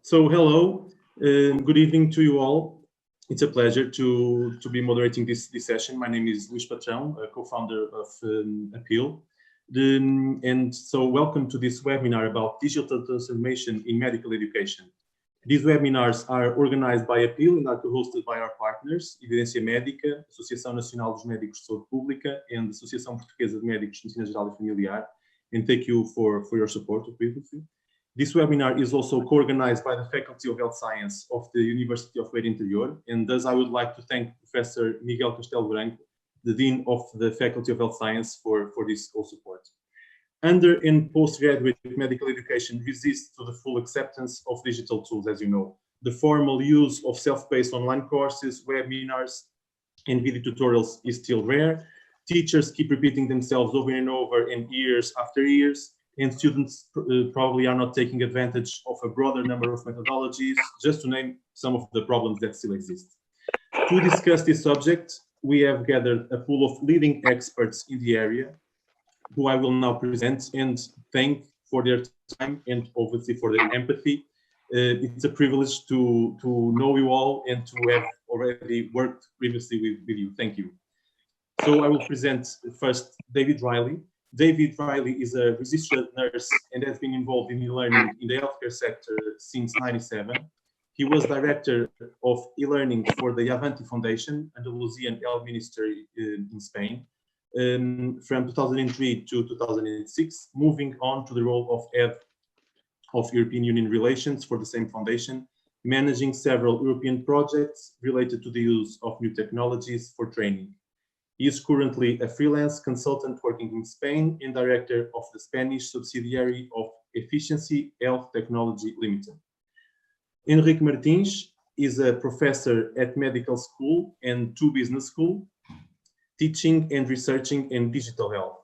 So hello, good evening to you all. It's a pleasure to be moderating this session. My name is Luís Patrão, a co-founder of Appeal. And so welcome to this webinar about digital transformation in medical education. These webinars are organized by Appeal and are co-hosted by our partners, EfficienC Médica, Associação Nacional dos Médicos de Saúde Pública, and Associação Portuguesa de Médicos de Medicina Geral e Familiar. And thank you for your support previously. This webinar is also co-organized by the Faculty of Health Science of the University of Beira Interior, and thus I would like to thank Professor Miguel Castelo Branco, the Dean of the Faculty of Health Science, for this support. Under and postgraduate medical education resists to the full acceptance of digital tools, as you know. The formal use of self-paced online courses, webinars, and video tutorials is still rare. Teachers keep repeating themselves over and over and years after years, and students probably are not taking advantage of a broader number of methodologies, just to name some of the problems that still exist. To discuss this subject, we have gathered a pool of leading experts in the area, who I will now present and thank for their time and obviously for their empathy. It's a privilege to know you all and to have already worked previously with you. Thank you. So I will present first David Riley. David Riley is a registered nurse and has been involved in e-learning in the healthcare sector since '97. He was director of e-learning for the Avanti Foundation, Andalusian Health Ministry in Spain, from 2003 to 2006, moving on to the role of head of European Union relations for the same foundation, managing several European projects related to the use of new technologies for training. He is currently a freelance consultant working in Spain and director of the Spanish subsidiary of EfficienC Health Technology Limited. Henrique Martins is a professor at medical school and business school, teaching and researching in digital health,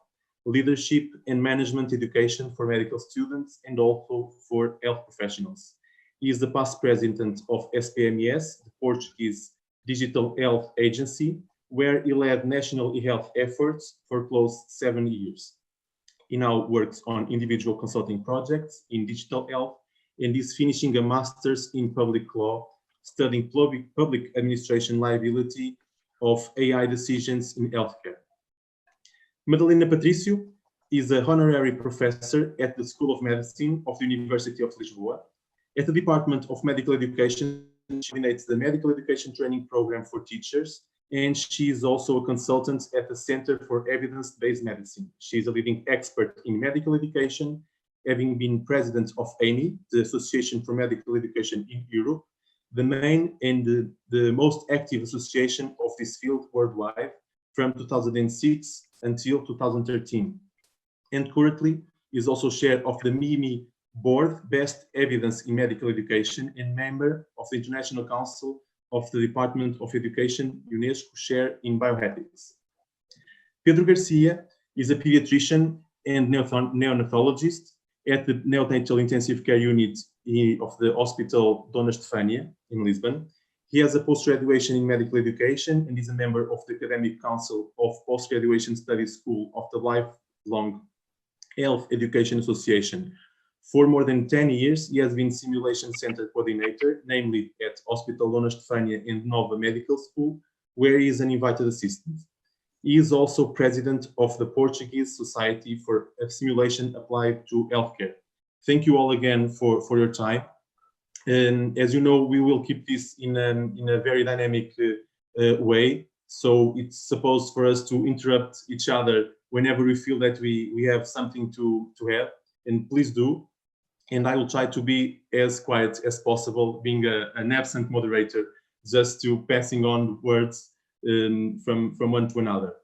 leadership and management education for medical students and also for health professionals. He is the past president of SPSim, the Portuguese digital health agency, where he led national e-health efforts for close to 7 years. He now works on individual consulting projects in digital health and is finishing a master's in public law, studying public administration liability of AI decisions in healthcare. Madalena Patrício is a honorary professor at the School of Medicine of the University of Lisboa. At the Department of Medical Education, she coordinates the medical education training program for teachers, and she is also a consultant at the Center for Evidence-Based Medicine. She is a leading expert in medical education, having been president of AMEE, the Association for Medical Education in Europe, the main and the most active association of this field worldwide from 2006 until 2013. And currently is also chair of the MIMI Board, Best Evidence in Medical Education, and member of the International Council of the Department of Education, UNESCO Chair in Bioethics. Pedro Garcia is a pediatrician and neonatologist at the neonatal intensive care unit of the hospital Dona Estefânia in Lisbon. He has a post-graduation in medical education and is a member of the Academic Council of Post-Graduation Studies School of the Lifelong Health Education Association. For more than 10 years, he has been Simulation Center Coordinator, namely at Hospital Dona Estefânia and Nova Medical School, where he is an invited assistant. He is also president of the Portuguese Society for Simulation Applied to Healthcare. Thank you all again for your time. And as you know, we will keep this in a very dynamic way. So it's supposed for us to interrupt each other whenever we feel that we have something to have, and please do. And I will try to be as quiet as possible, being an absent moderator, just to passing on words from one to another.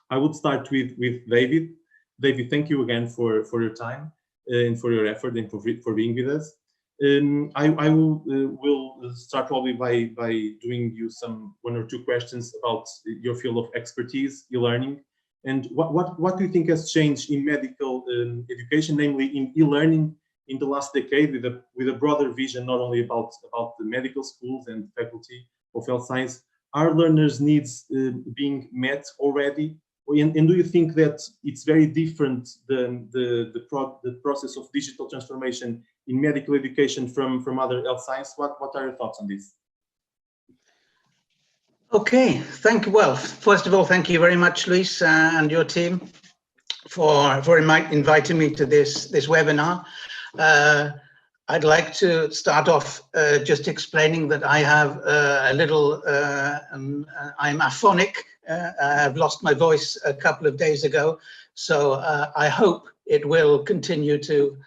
I would start with David. David, thank you again for your time and for your effort and for being with us. I will start probably by doing you one or two questions about your field of expertise, e-learning, and what do you think has changed in medical education, namely in e-learning, in the last decade, with a broader vision, not only about the medical schools and Faculty of Health Science. Are learners' needs being met already, And do you think that it's very different the process of digital transformation in medical education from other health science? What are your thoughts on this? Okay, thank you. Well, first of all, thank you very much, Luis, and your team for inviting me to this webinar. I'd like to start off just explaining that I have a little, I'm aphonic. I've lost my voice a couple of days ago, so I hope it will continue to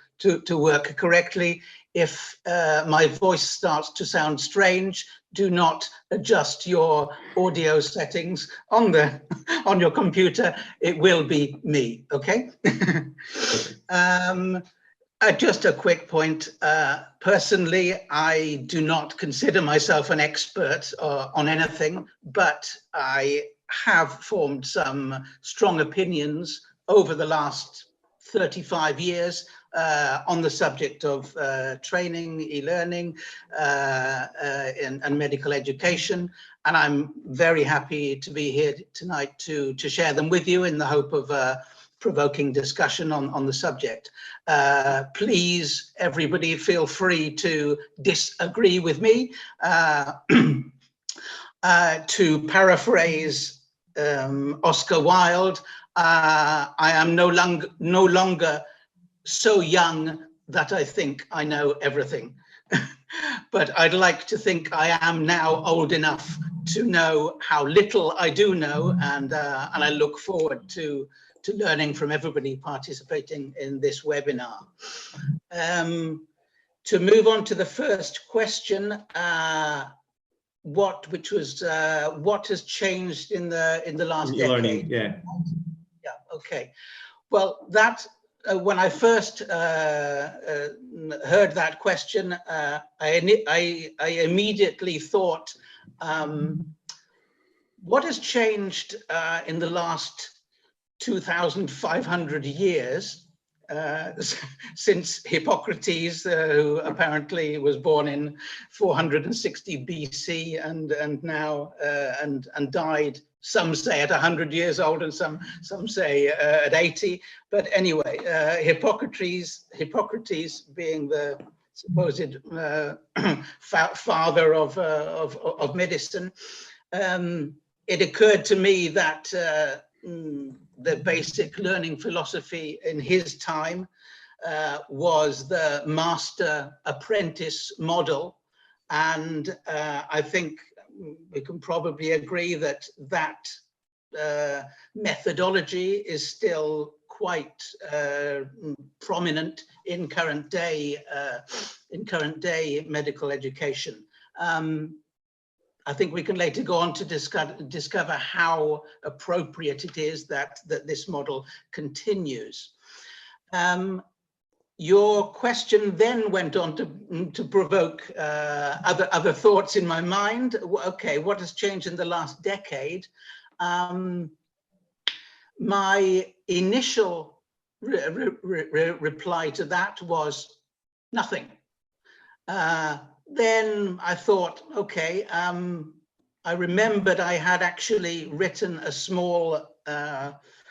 work correctly. If my voice starts to sound strange, do not adjust your audio settings on your computer. It will be me, okay? Just a quick point. Personally, I do not consider myself an expert on anything, but I have formed some strong opinions over the last 35 years on the subject of training, e-learning, and medical education. And I'm very happy to be here tonight to share them with you in the hope of provoking discussion on the subject. Please, everybody, feel free to disagree with me. To paraphrase Oscar Wilde, I am no longer so young that I think I know everything. But I'd like to think I am now old enough to know how little I do know, and I look forward to learning from everybody participating in this webinar. To move on to the first question, what has changed in the last decade? Learning, yeah. Yeah, okay. Well, that when I first heard that question, I immediately thought, what has changed in the last 2,500 years since Hippocrates, who apparently was born in 460 BC and now and died, some say at 100 years old and some say at 80. But anyway, Hippocrates being the supposed father of medicine, it occurred to me that the basic learning philosophy in his time was the master-apprentice model. And I think we can probably agree that methodology is still quite prominent in current day medical education. I think we can later go on to discover how appropriate it is that this model continues. Your question then went on to provoke other thoughts in my mind. Okay, what has changed in the last decade? My initial reply to that was nothing. Then I thought, okay, I remembered I had actually written a small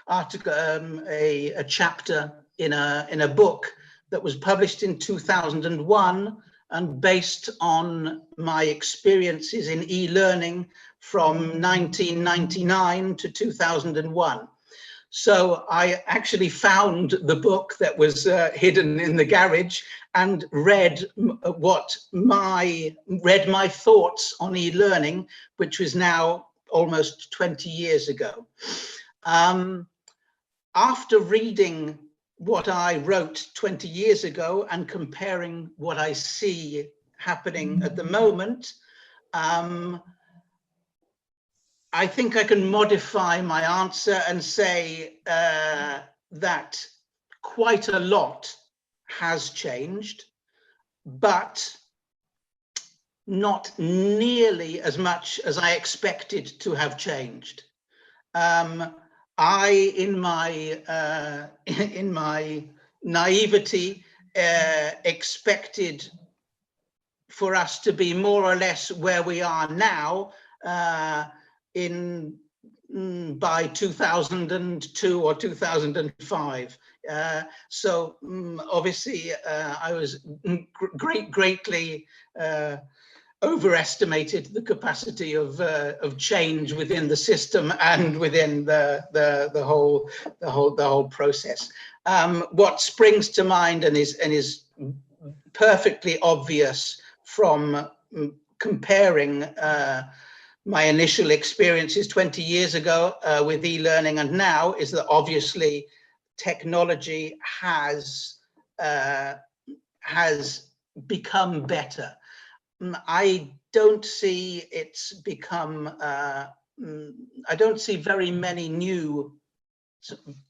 article, a chapter in a book that was published in 2001 and based on my experiences in e-learning from 1999 to 2001. So I actually found the book that was hidden in the garage and read my thoughts on e-learning, which was now almost 20 years ago. After reading what I wrote 20 years ago and comparing what I see happening at the moment, I think I can modify my answer and say that quite a lot has changed, but not nearly as much as I expected to have changed. I, in my naivety, expected for us to be more or less where we are now in by 2002 or 2005. So obviously I was greatly overestimated the capacity of change within the system and within the whole process. What springs to mind and is perfectly obvious from comparing my initial experiences 20 years ago with e-learning and now is that obviously technology has become better. I don't see it's become, I don't see very many new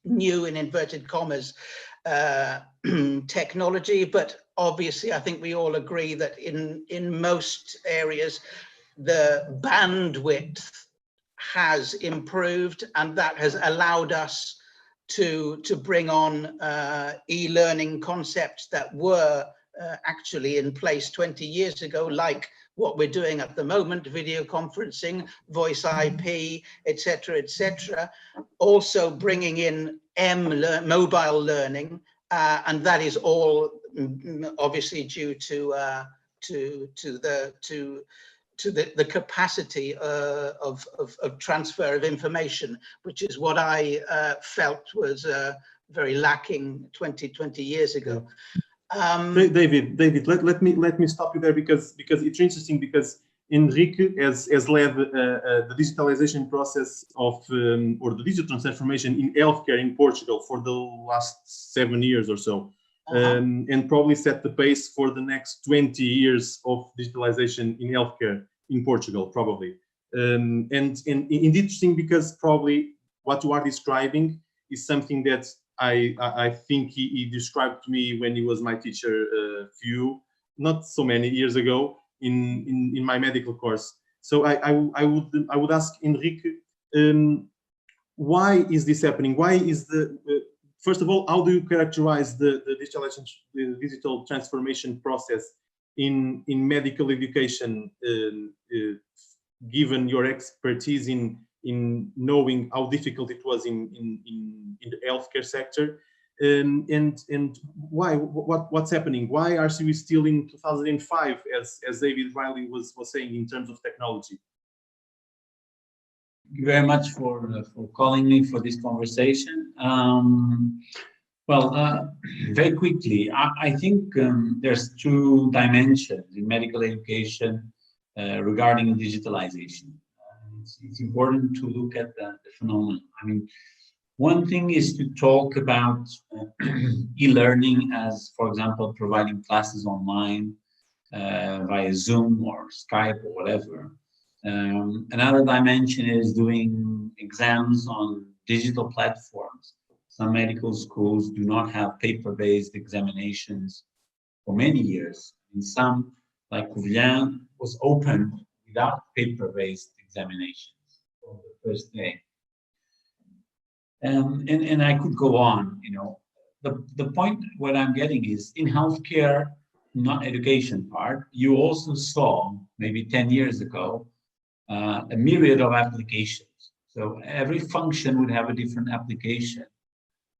in inverted commas technology, but obviously I think we all agree that in most areas the bandwidth has improved, and that has allowed us to bring on e-learning concepts that were actually in place 20 years ago, like what we're doing at the moment, video conferencing, voice IP, etc., etc. Also bringing in mobile learning, and that is all obviously due to the capacity of transfer of information, which is what I felt was very lacking 20 years ago. David, let me stop you there because it's interesting, because Henrique has led the digitalization process of or the digital transformation in healthcare in Portugal for the last 7 years or so, and probably set the pace for the next 20 years of digitalization in healthcare in Portugal, probably. And indeed interesting because probably what you are describing is something that I think he described to me when he was my teacher not so many years ago in my medical course. So I would ask Henrique, why is this happening? Why is first of all, how do you characterize the digital transformation process in medical education, given your expertise in knowing how difficult it was in the healthcare sector, and why? What's happening? Why are we still in 2005, as David Riley was saying, in terms of technology? Thank you very much for calling me for this conversation. Very quickly, I think there's two dimensions in medical education regarding digitalization. It's important to look at the phenomenon. I mean, one thing is to talk about e-learning as, for example, providing classes online via Zoom or Skype or whatever. Another dimension is doing exams on digital platforms. Some medical schools do not have paper-based examinations for many years. In some, like Covilhã, was opened without paper-based examinations on the first day. And I could go on, you know. The point what I'm getting is in healthcare, not education part, you also saw maybe 10 years ago, a myriad of applications. So every function would have a different application.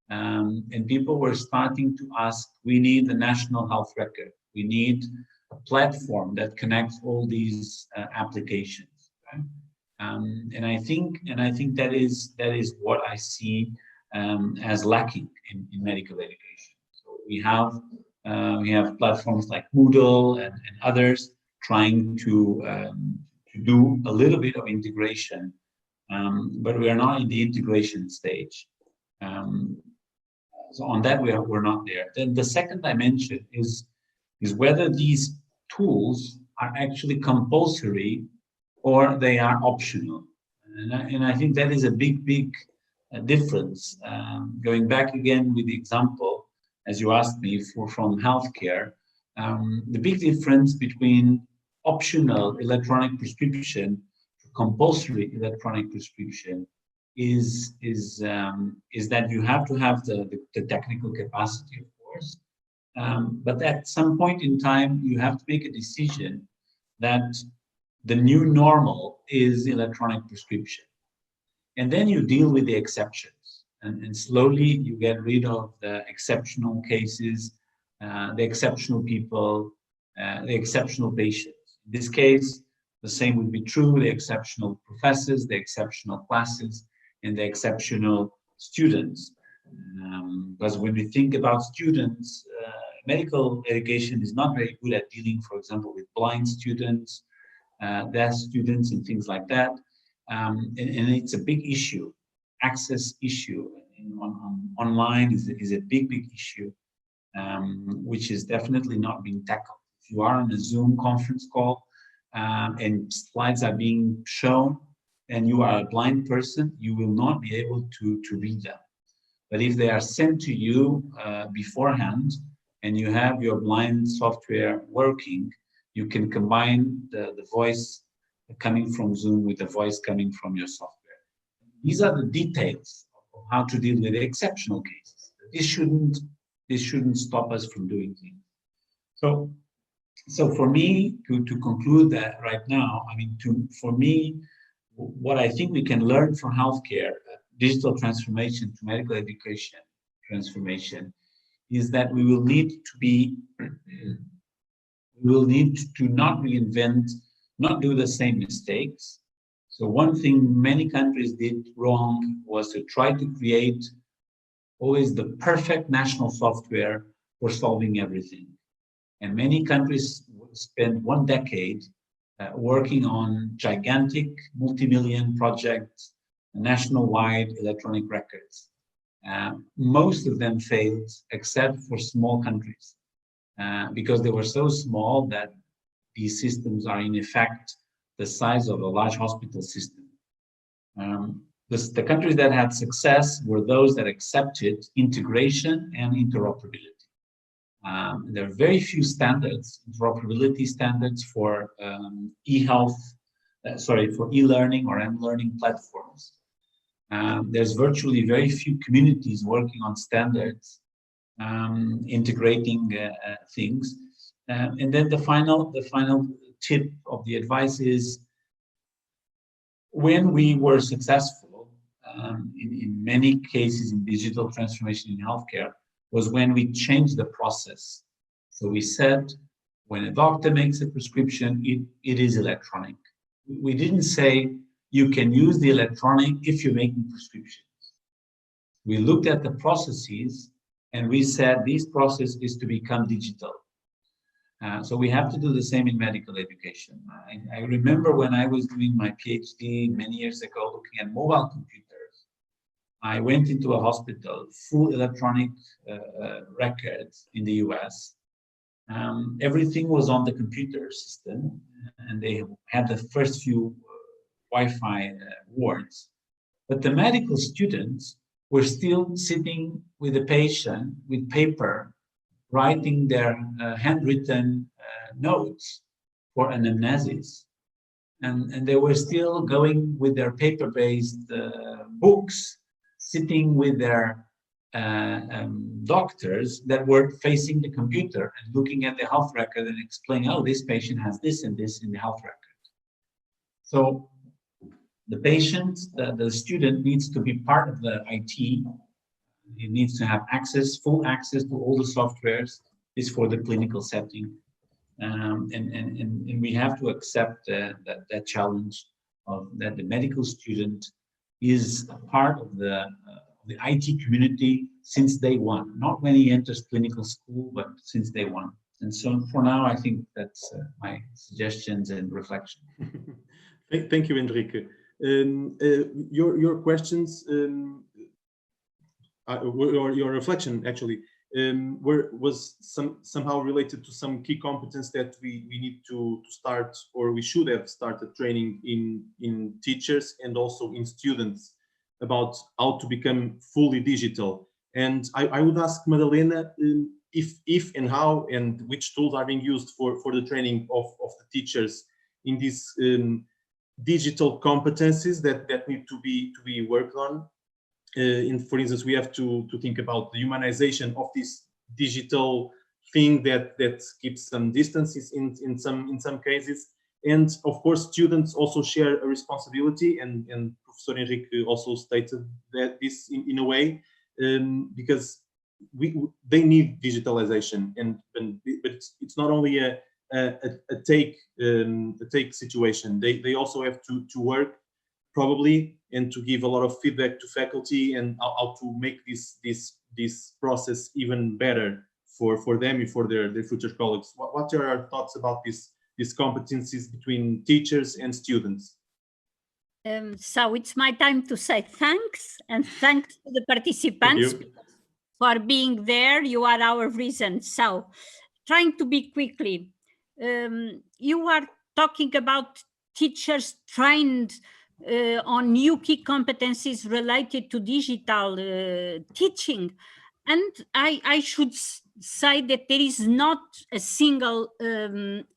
And people were starting to ask, we need a national health record. We need a platform that connects all these applications. Right? And I think that is what I see as lacking in medical education. So we have platforms like Moodle and others trying to do a little bit of integration, but we are not in the integration stage. So on that we're not there. Then the second dimension is whether these tools are actually compulsory or they are optional. And I think that is a big difference. Going back again with the example, as you asked me, from healthcare, the big difference between optional electronic prescription to compulsory electronic prescription is that you have to have the technical capacity, of course, but at some point in time you have to make a decision that the new normal is electronic prescription. And then you deal with the exceptions, and slowly you get rid of the exceptional cases, the exceptional people, the exceptional patients. In this case, the same would be true, the exceptional professors, the exceptional classes, and the exceptional students. Because when we think about students, medical education is not very good at dealing, for example, with blind students, deaf students, and things like that. And it's a big issue. Access issue online is a big issue, which is definitely not being tackled. If you are on a Zoom conference call and slides are being shown and you are a blind person, you will not be able to read them. But if they are sent to you beforehand and you have your blind software working, you can combine the voice coming from Zoom with the voice coming from your software. These are the details of how to deal with the exceptional cases. This shouldn't stop us from doing things. So for me, to conclude that right now, I mean, for me, what I think we can learn from healthcare, digital transformation to medical education transformation, is that we will need to not reinvent, not do the same mistakes. So one thing many countries did wrong was to try to create always the perfect national software for solving everything. And many countries spent 1 decade working on gigantic multi-million projects, national-wide electronic records. Most of them failed, except for small countries, because they were so small that these systems are in effect the size of a large hospital system. The countries that had success were those that accepted integration and interoperability. There are very few standards, interoperability standards for e-health, for e-learning or m-learning platforms. There's virtually very few communities working on standards, integrating things. And then the final tip of the advice is, when we were successful in many cases in digital transformation in healthcare, was when we changed the process. So we said, when a doctor makes a prescription, it is electronic. We didn't say you can use the electronic if you're making prescriptions. We looked at the processes and we said this process is to become digital. So we have to do the same in medical education. I remember when I was doing my PhD many years ago, looking at mobile computers. I went into a hospital, full electronic records in the US. Everything was on the computer system, and they had the first few Wi-Fi wards. But the medical students were still sitting with the patient with paper, writing their handwritten notes for anamnesis. And they were still going with their paper-based books, sitting with their doctors that were facing the computer and looking at the health record and explaining, oh, this patient has this and this in the health record. So the patient, the student needs to be part of the IT. He needs to have access, full access to all the softwares. Is for the clinical setting. And we have to accept that challenge of that the medical student is a part of the IT community since day one, not when he enters clinical school, but since day one. And so for now, I think that's my suggestions and reflections. Thank you, Henrique. Your questions, or your reflection actually, was somehow related to some key competence that we need to start, or we should have started training in teachers and also in students about how to become fully digital. And I would ask Madalena if and how and which tools are being used for the training of the teachers in these digital competencies that need to be worked on. For instance, we have to think about the humanization of this digital thing that keeps some distances in some cases, And of course, students also share a responsibility, and Professor Henrique also stated that this in a way, because they need digitalization, but it's not only a take situation. They also have to work probably, and to give a lot of feedback to faculty, and how to make this process even better for them and for their future colleagues. What are your thoughts about these competencies between teachers and students? So it's my time to say thanks, and thanks to the participants for being there. You are our reason. So trying to be quickly, you are talking about teachers trained on new key competencies related to digital teaching. And I should say that there is not a single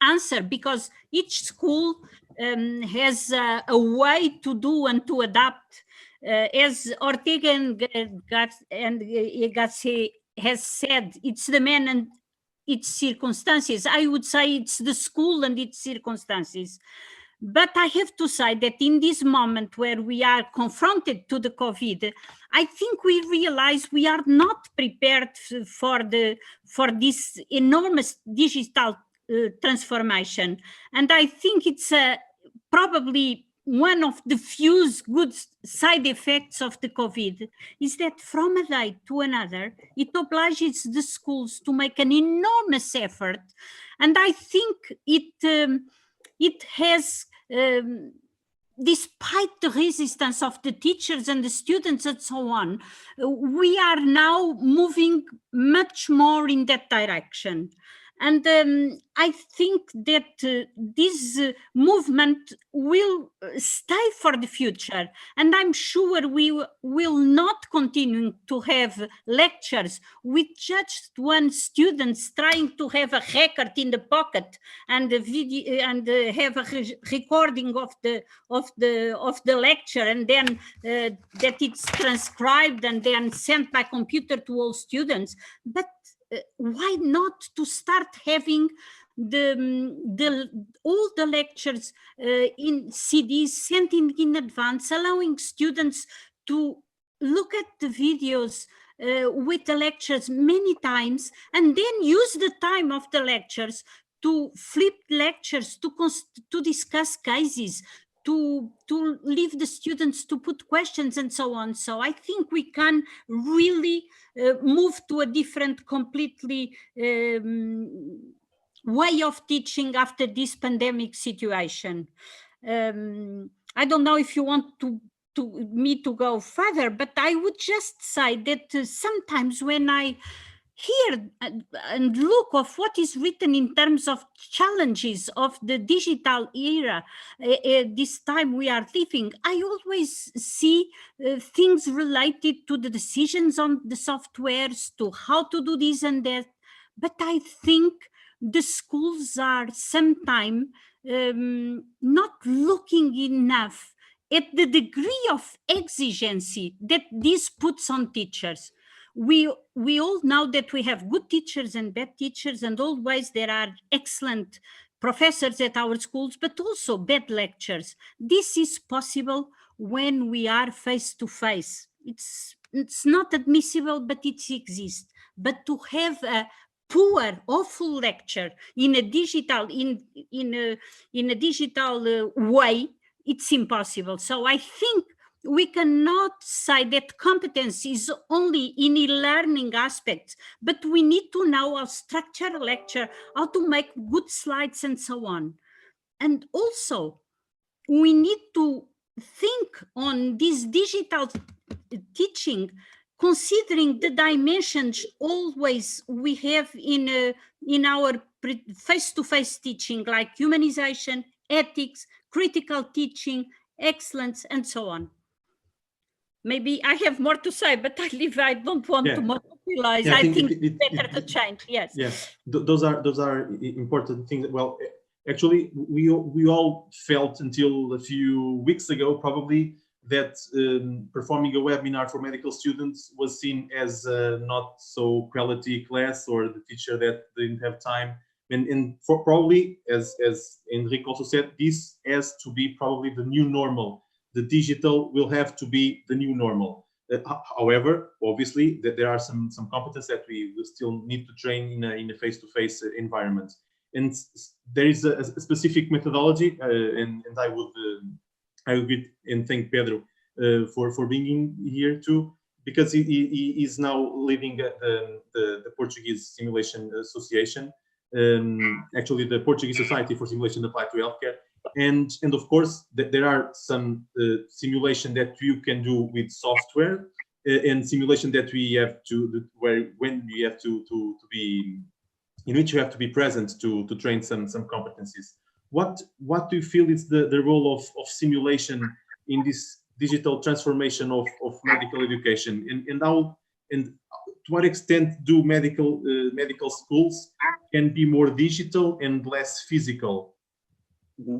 answer, because each school has a way to do and to adapt. As Ortega and Garcia has said, it's the man and its circumstances. I would say it's the school and its circumstances. But I have to say that in this moment where we are confronted to the COVID, I think we realize we are not prepared for this enormous digital transformation. And I think it's probably one of the few good side effects of the COVID is that from a day to another, it obliges the schools to make an enormous effort. And I think it has, despite the resistance of the teachers and the students and so on, we are now moving much more in that direction. And I think that this movement will stay for the future. And I'm sure we will not continue to have lectures with just one student trying to have a record in the pocket and a video and have a recording of the lecture, and then that it's transcribed and then sent by computer to all students. But why not to start having all the lectures in CDs sent in advance, allowing students to look at the videos with the lectures many times, and then use the time of the lectures to flip lectures, to discuss cases, to leave the students to put questions and so on. So I think we can really move to a different, completely way of teaching after this pandemic situation. I don't know if you want me to go further, but I would just say that sometimes when I hear and look of what is written in terms of challenges of the digital era, this time we are living, I always see things related to the decisions on the softwares, to how to do this and that. But I think the schools are sometimes not looking enough at the degree of exigency that this puts on teachers. We all know that we have good teachers and bad teachers, and always there are excellent professors at our schools, but also bad lectures. This is possible when we are face to face. It's not admissible, but it exists. But to have a poor, awful lecture in a digital way, it's impossible. So I think we cannot say that competence is only in e-learning aspects, but we need to know how to structure a lecture, how to make good slides and so on. And also, we need to think on this digital teaching, considering the dimensions always we have in our face-to-face teaching, like humanization, ethics, critical teaching, excellence, and so on. Maybe I have more to say, but I don't want to monopolize. I think it's better to change. Yes. Yes, those are important things. Well, actually, we all felt until a few weeks ago, probably, that performing a webinar for medical students was seen as not so quality class, or the teacher that didn't have time And for probably, as Henrique also said, this has to be probably the new normal. The digital will have to be the new normal. However, obviously, there are some competencies that we will still need to train in a face-to-face environment. And there is a specific methodology, and I would greet and thank Pedro for being here too, because he is now leading the Portuguese Simulation Association, actually the Portuguese Society for Simulation Applied to Healthcare. And of course, there are some simulation that you can do with software, and simulation that we have to when you have to be, in which you have to be present to train some competencies. What do you feel is the role of simulation in this digital transformation of medical education, and how, and to what extent do medical schools can be more digital and less physical? Mm-hmm.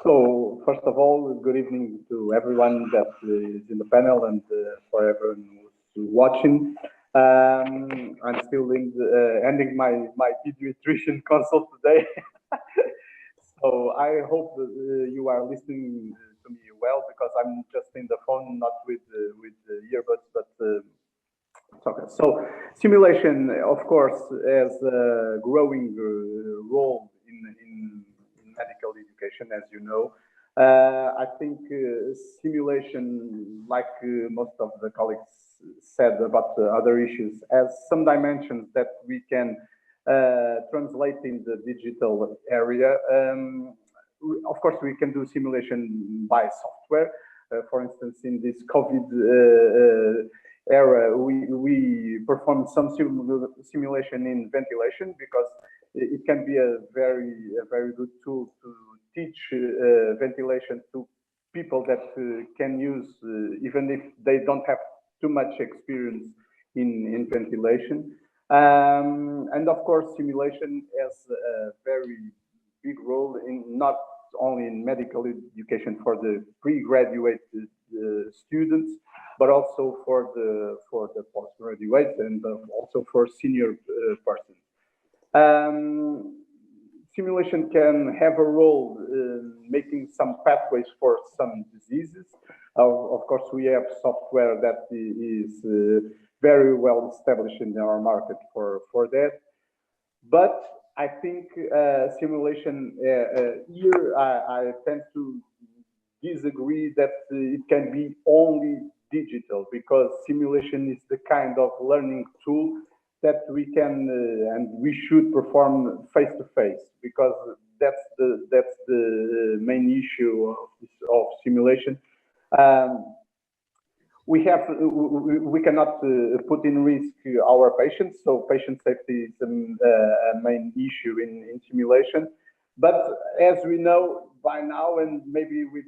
So first of all, good evening to everyone that is in the panel and for everyone who's watching. I'm still ending my pediatrician consult today. So I hope you are listening to me well, because I'm just in the phone, not with earbuds, but it's okay. So simulation, of course, has a growing role in medical education, as you know. I think simulation, like most of the colleagues said about the other issues, has some dimensions that we can translate in the digital area. Of course, we can do simulation by software. For instance, in this COVID era, we perform some simulation in ventilation, because it can be a very good tool to teach ventilation to people that can use, even if they don't have too much experience in ventilation. And of course, simulation has a very big role in not only in medical education for the pre-graduate students, but also for the postgraduate and also for senior persons. Simulation can have a role in making some pathways for some diseases. Of course, we have software that is very well established in our market for that. But I think simulation here, I tend to disagree that it can be only digital, because simulation is the kind of learning tool that we can and we should perform face to face, because that's the main issue of simulation. We cannot put in risk our patients, so patient safety is a main issue in simulation. But as we know by now, and maybe we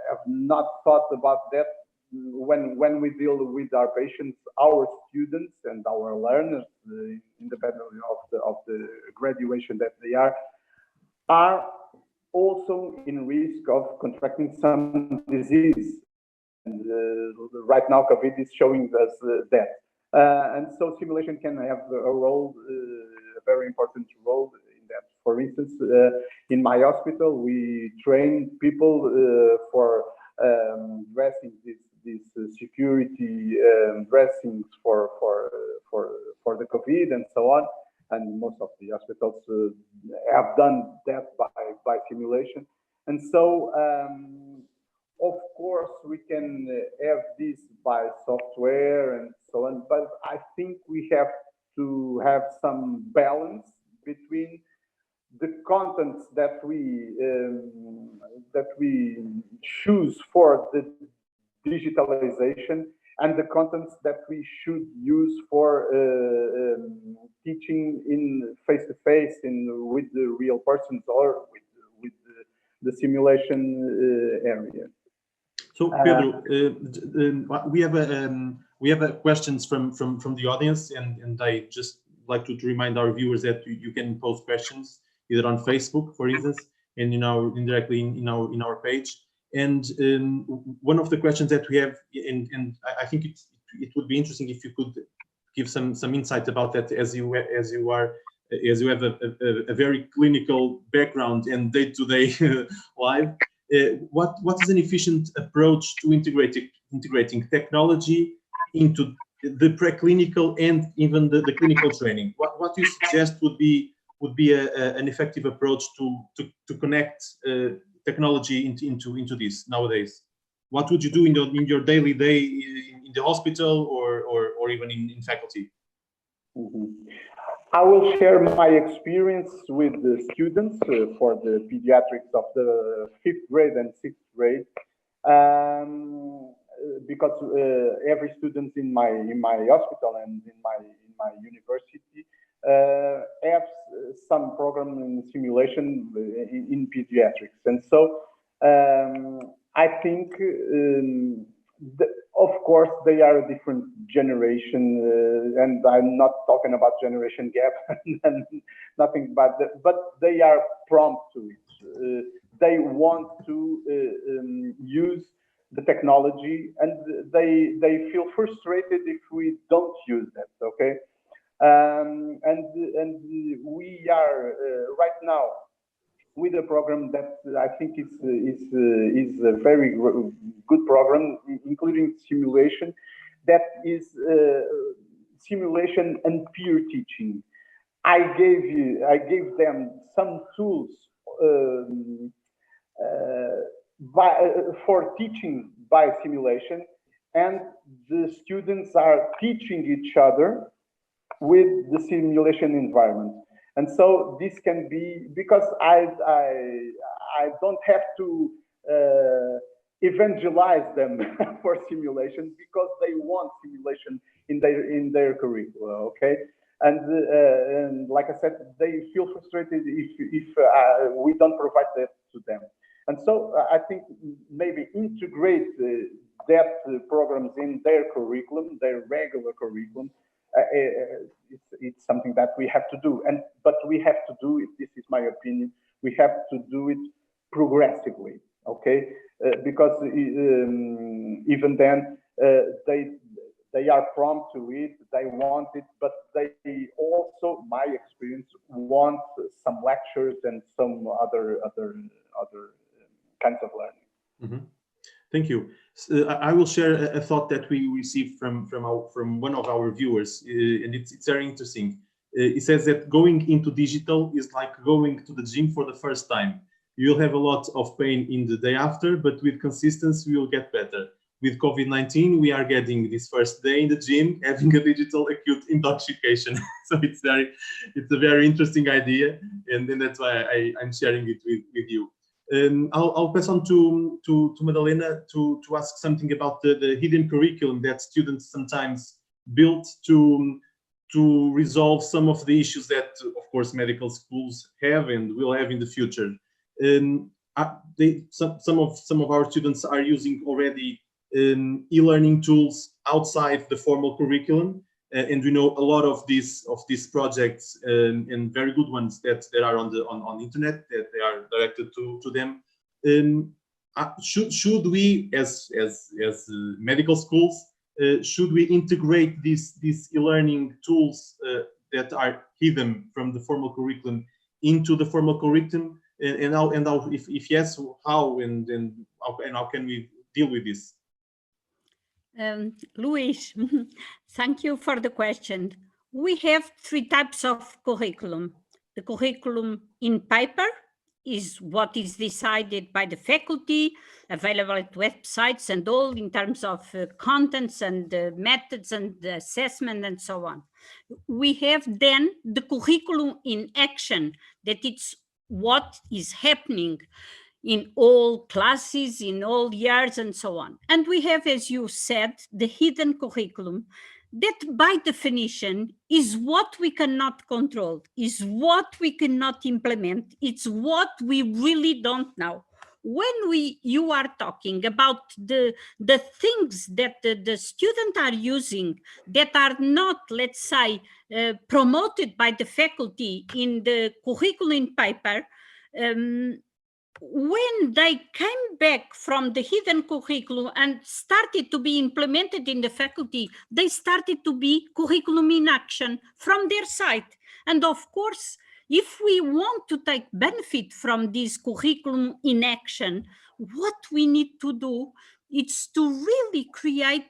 have not thought about that, when we deal with our patients, our students and our learners, independently of the graduation that they are also in risk of contracting some disease. And right now, COVID is showing us that. And so simulation can have a role, a very important role in that. For instance, in my hospital, we train people for dressing these security dressings for the COVID and so on. And most of the hospitals have done that by simulation. And so, of course, we can have this by software and so on, but I think we have to have some balance between the contents that we choose for the digitalization and the contents that we should use for teaching in face-to-face with the real persons or with the simulation area. So Pedro, we have questions from the audience, and I just like to remind our viewers that you can post questions either on Facebook, for instance, and indirectly in our page. And one of the questions that we have, and I think it would be interesting if you could give some insight about that, as you are as you have a very clinical background and day-to-day life, what is an efficient approach to integrating technology into the preclinical and even the clinical training? What do you suggest would be an effective approach to connect technology into this nowadays? What would you do in your daily day in the hospital or even in faculty? Mm-hmm. I will share my experience with the students for the pediatrics of the 5th grade and 6th grade, because every student in my hospital and in my university have some program in simulation in pediatrics, and so I think. Of course, they are a different generation, and I'm not talking about generation gap and nothing but that, but they are prompt to it. They want to use the technology, and they feel frustrated if we don't use that. Okay, and we are right now with a program that I think is a very good program, including simulation, that is simulation and peer teaching. I gave them some tools for teaching by simulation, and the students are teaching each other with the simulation environment. And so this can be, because I don't have to evangelize them for simulation, because they want simulation in their curricula, okay? And like I said, they feel frustrated if we don't provide that to them. And so I think maybe integrate that programs in their curriculum, their regular curriculum. It's something that we have to do, but we have to do it. This is my opinion. We have to do it progressively, okay? Because even then they are prompt to it. They want it, but they also, my experience, want some lectures and some other kinds of learning. Mm-hmm. Thank you. I will share a thought that we received from one of our viewers, and it's very interesting. It says that going into digital is like going to the gym for the first time. You'll have a lot of pain in the day after, but with consistency, we will get better. With COVID-19, we are getting this first day in the gym, having a digital acute intoxication. So it's a very interesting idea, and that's why I'm sharing it with you. I'll pass on to Madalena to ask something about the hidden curriculum that students sometimes build to resolve some of the issues that, of course, medical schools have and will have in the future. Some of our students are using already e-learning tools outside the formal curriculum, and we know a lot of these projects and very good ones that are on the internet, that they are directed to them. Should we, as medical schools, should we integrate these e-learning tools that are hidden from the formal curriculum into the formal curriculum? And how, if yes, how and how can we deal with this? Luis, thank you for the question. We have 3 types of curriculum. The curriculum in paper is what is decided by the faculty, available at websites and all in terms of contents and methods and assessment and so on. We have then the curriculum in action, that it's what is happening in all classes, in all years, and so on. And we have, as you said, the hidden curriculum, that by definition is what we cannot control, is what we cannot implement, it's what we really don't know. When you are talking about the things that the students are using that are not, let's say, promoted by the faculty in the curriculum in paper, when they came back from the hidden curriculum and started to be implemented in the faculty, they started to be curriculum in action from their side. And of course, if we want to take benefit from this curriculum in action, what we need to do is to really create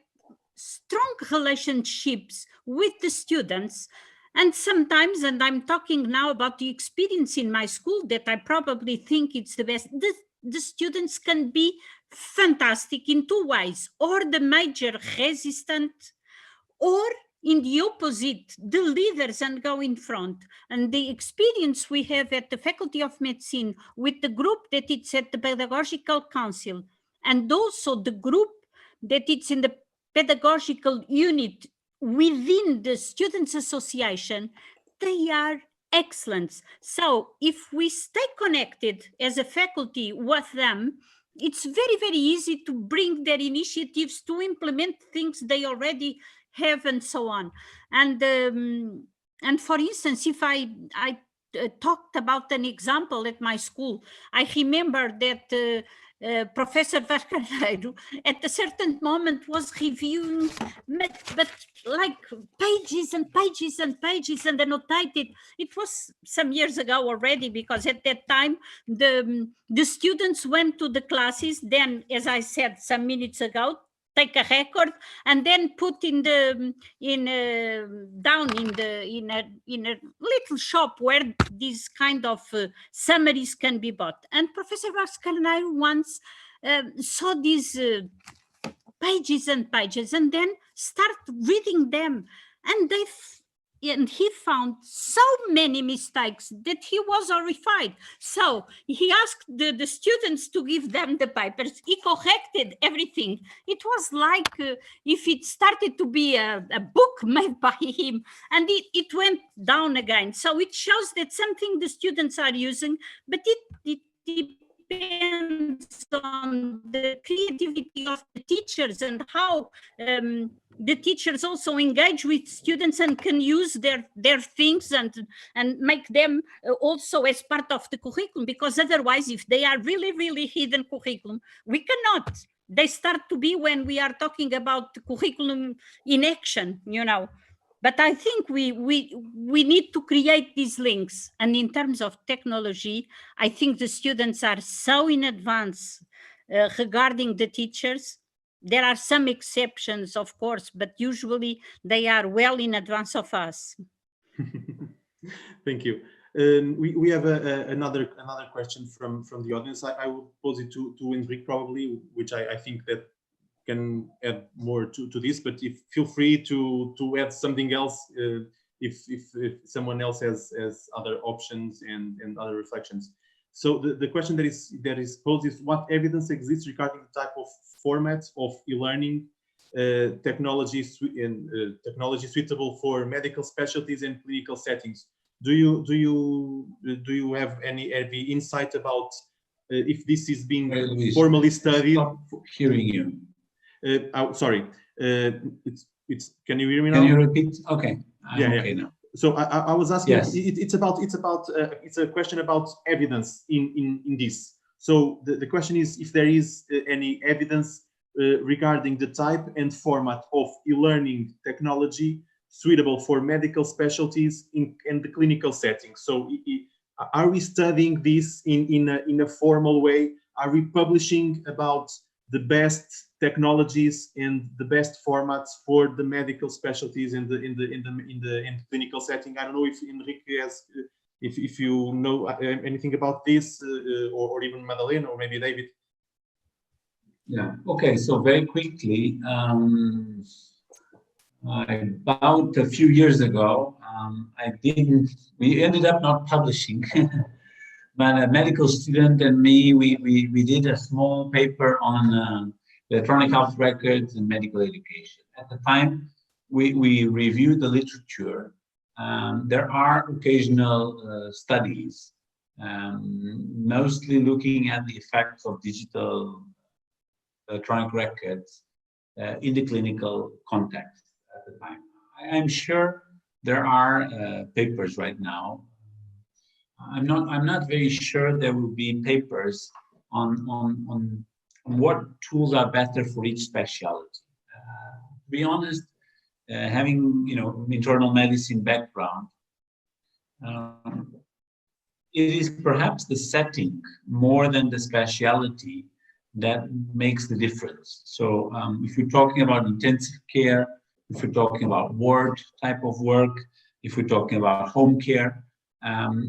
strong relationships with the students. And sometimes, and I'm talking now about the experience in my school that I probably think it's the best, the students can be fantastic in two ways, or the major resistant, or in the opposite, the leaders and go in front. And the experience we have at the Faculty of Medicine with the group that it's at the Pedagogical Council, and also the group that it's in the pedagogical unit within the Students' Association, they are excellent. So if we stay connected as a faculty with them, it's very, very easy to bring their initiatives to implement things they already have and so on. And for instance, if I talked about an example at my school, I remember that Professor Vascarneiro at a certain moment was reviewing, but like pages and pages and pages, and annotated. It was some years ago already, because at that time the students went to the classes, then, as I said some minutes ago, take a record and then put in the down in a little shop where these kind of summaries can be bought. And Professor Vascarneiro once saw these pages and pages, and then start reading them, and he found so many mistakes that he was horrified. So he asked the students to give them the papers. He corrected everything. It was like if it started to be a book made by him, and it went down again. So it shows that something the students are using, but it depends on the creativity of the teachers and how the teachers also engage with students and can use their things and make them also as part of the curriculum, because otherwise, if they are really, really hidden curriculum, we cannot. They start to be when we are talking about the curriculum in action, you know. But I think we need to create these links. And in terms of technology, I think the students are so in advance regarding the teachers. There are some exceptions, of course, but usually they are well in advance of us. Thank you. We have another question from the audience. I will pose it to Henrique probably, which I think that can add more to this, but feel free to add something else if someone else has other options and other reflections. So the question that is posed is, what evidence exists regarding the type of formats of e-learning technology suitable for medical specialties and clinical settings? Do you have any insight about if this is being formally studied? Stop hearing you. Sorry, it's. Can you hear me now? Can you repeat? Okay, I'm okay now. So I was asking. Yes. It's a question about evidence in this. So the question is if there is any evidence regarding the type and format of e-learning technology suitable for medical specialties in the clinical setting. So are we studying this in a formal way? Are we publishing about the best technologies and the best formats for the medical specialties in the clinical setting? I don't know if Henrique has, if you know anything about this, or even Madalena, or maybe David. Yeah. Okay. So very quickly, about a few years ago, we ended up not publishing. But a medical student and me, we did a small paper on electronic health records and medical education. At the time, we reviewed the literature. There are occasional studies, mostly looking at the effects of digital electronic records in the clinical context at the time. I'm sure there are papers right now. I'm not very sure there will be papers on what tools are better for each specialty. To be honest, having internal medicine background, it is perhaps the setting more than the speciality that makes the difference. So if you're talking about intensive care, if you're talking about ward type of work, if we're talking about home care,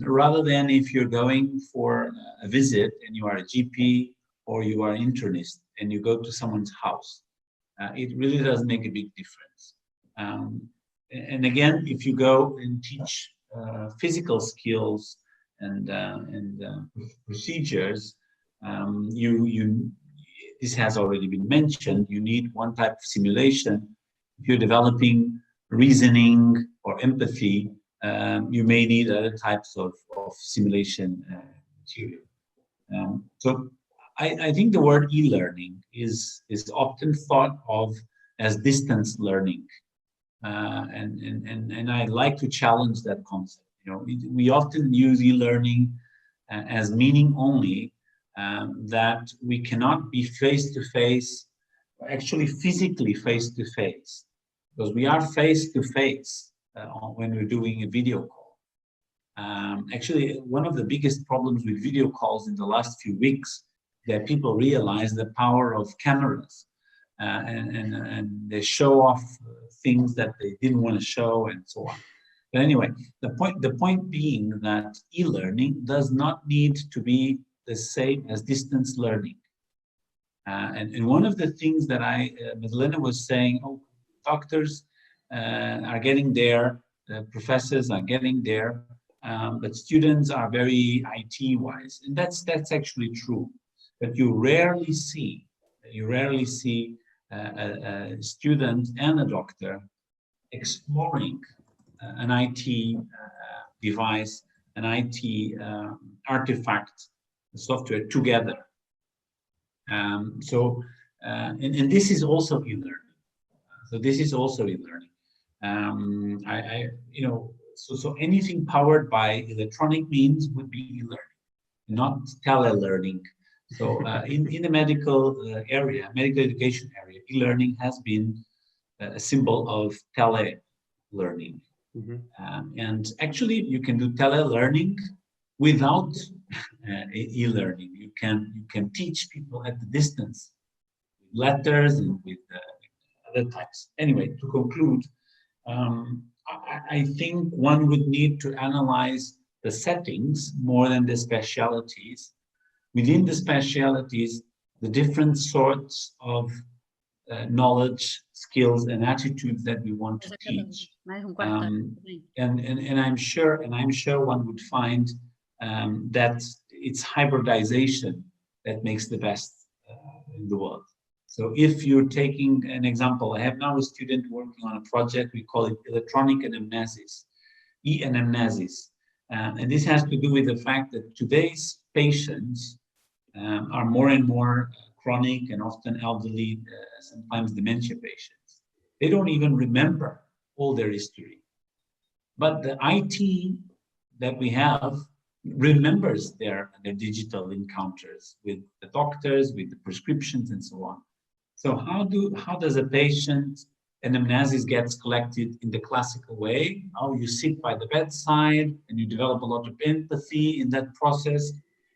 rather than if you're going for a visit and you are a GP or you are an internist and you go to someone's house, it really does make a big difference. And again, if you go and teach physical skills and procedures, this has already been mentioned, you need one type of simulation. If you're developing reasoning or empathy, you may need other types of simulation material. So I think the word e-learning is often thought of as distance learning. And I like to challenge that concept. You know, we often use e-learning as meaning only that we cannot be face-to-face, actually physically face-to-face, because we are face-to-face when we're doing a video call. Actually, one of the biggest problems with video calls in the last few weeks that people realize the power of cameras and they show off things that they didn't want to show and so on. But anyway, the point being that e-learning does not need to be the same as distance learning. And one of the things that Madalena was saying, oh, doctors are getting there, professors are getting there, but students are very IT-wise, and that's actually true. But you rarely see a student and a doctor exploring an IT device, an IT artifact, software together. And this is also e-learning. So this is also e-learning. So anything powered by electronic means would be e-learning, not tele-learning. So in the medical area, medical education area, e-learning has been a symbol of tele-learning. Mm-hmm. And actually, you can do tele-learning without e-learning. You can teach people at the distance with letters and with other types. Anyway, to conclude, I think one would need to analyze the settings more than the specialities. Within the specialities, the different sorts of knowledge, skills, and attitudes that we want to teach. And I'm sure one would find that it's hybridization that makes the best in the world. So if you're taking an example, I have now a student working on a project, we call it electronic anamnesis, e-anamnesis. And this has to do with the fact that today's patients are more and more chronic and often elderly, sometimes dementia patients. They don't even remember all their history. But the IT that we have remembers their digital encounters with the doctors, with the prescriptions and so on. So how does a patient anamnesis gets collected in the classical way? Oh, you sit by the bedside and you develop a lot of empathy in that process,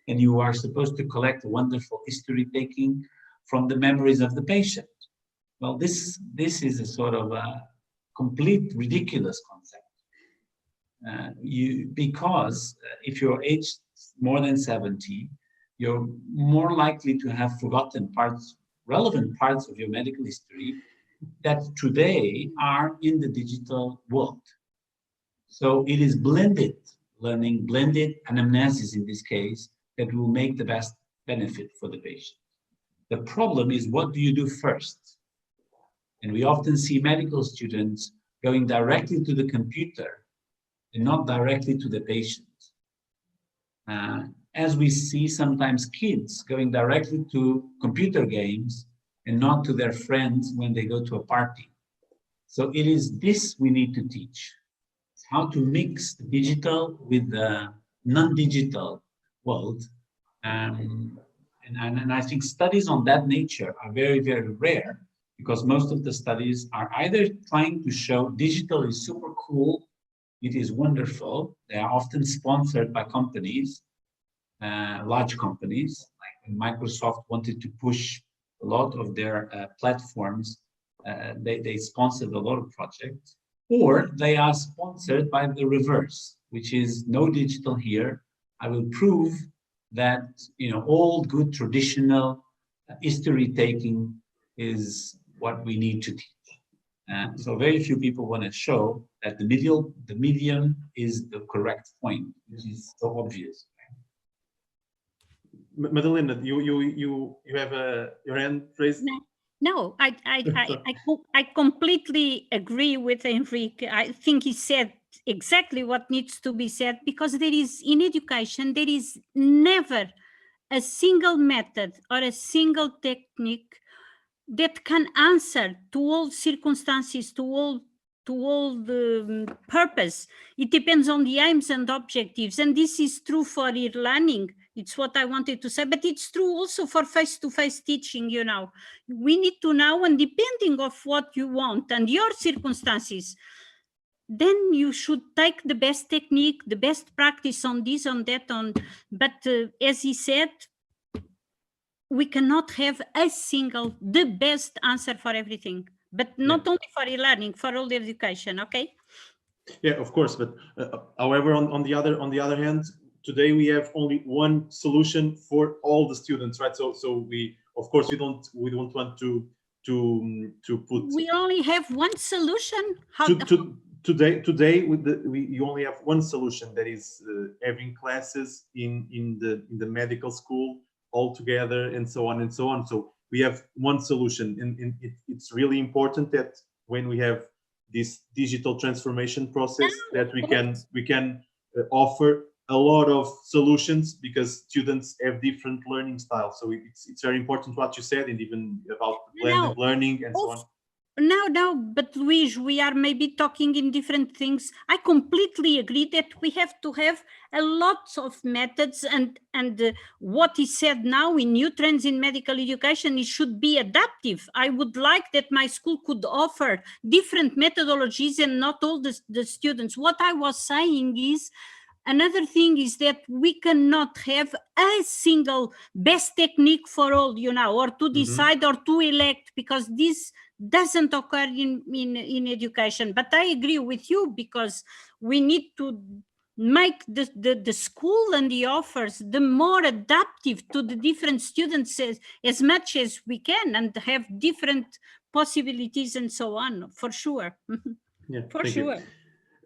and you are supposed to collect a wonderful history taking from the memories of the patient. Well, this is a sort of a complete ridiculous concept. Because if you're aged more than 70, you're more likely to have forgotten relevant parts of your medical history that today are in the digital world. So it is blended learning, blended anamnesis in this case, that will make the best benefit for the patient. The problem is, what do you do first? And we often see medical students going directly to the computer and not directly to the patient. As we see sometimes kids going directly to computer games and not to their friends when they go to a party. So it is this we need to teach, how to mix the digital with the non-digital world. And I think studies on that nature are very, very rare, because most of the studies are either trying to show digital is super cool, It is wonderful. They are often sponsored by companies, large companies. Like when Microsoft wanted to push a lot of their platforms, they sponsored a lot of projects. Or they are sponsored by the reverse, which is no digital here. I will prove that, you know, old, good, traditional history taking is what we need to teach. So very few people want to show that the medium is the correct point, which is so obvious. Madalena, you have your hand raised? No, I completely agree with Henrique. I think he said exactly what needs to be said, because there is, in education, there is never a single method or a single technique that can answer to all circumstances, to all the purpose. It depends on the aims and objectives, and this is true for e-learning. It's what I wanted to say, but it's true also for face-to-face teaching. You know, we need to know, and depending of what you want and your circumstances, then you should take the best technique, the best practice on this, on that, on. But as he said, we cannot have the best answer for everything, but not only for e-learning, for all the education. Okay. Yeah, of course. But however, on the other hand, today we have only one solution for all the students, right? So we, of course, we don't want to put. We only have one solution. Today you only have one solution, that is having classes in the medical school all together, and so on and so on. So we have one solution, and it's really important that when we have this digital transformation process, that we can offer a lot of solutions, because students have different learning styles. So it's very important what you said, and even about blended learning and so on. No, but Luis, we are maybe talking in different things. I completely agree that we have to have a lot of methods, and what is said now in new trends in medical education, it should be adaptive. I would like that my school could offer different methodologies and not all the students. What I was saying is, another thing is that we cannot have a single best technique for all, you know, or to decide or to elect, because this doesn't occur in education. But I agree with you, because we need to make the school and the offers the more adaptive to the different students as much as we can, and have different possibilities and so on, for sure. Yeah, for sure.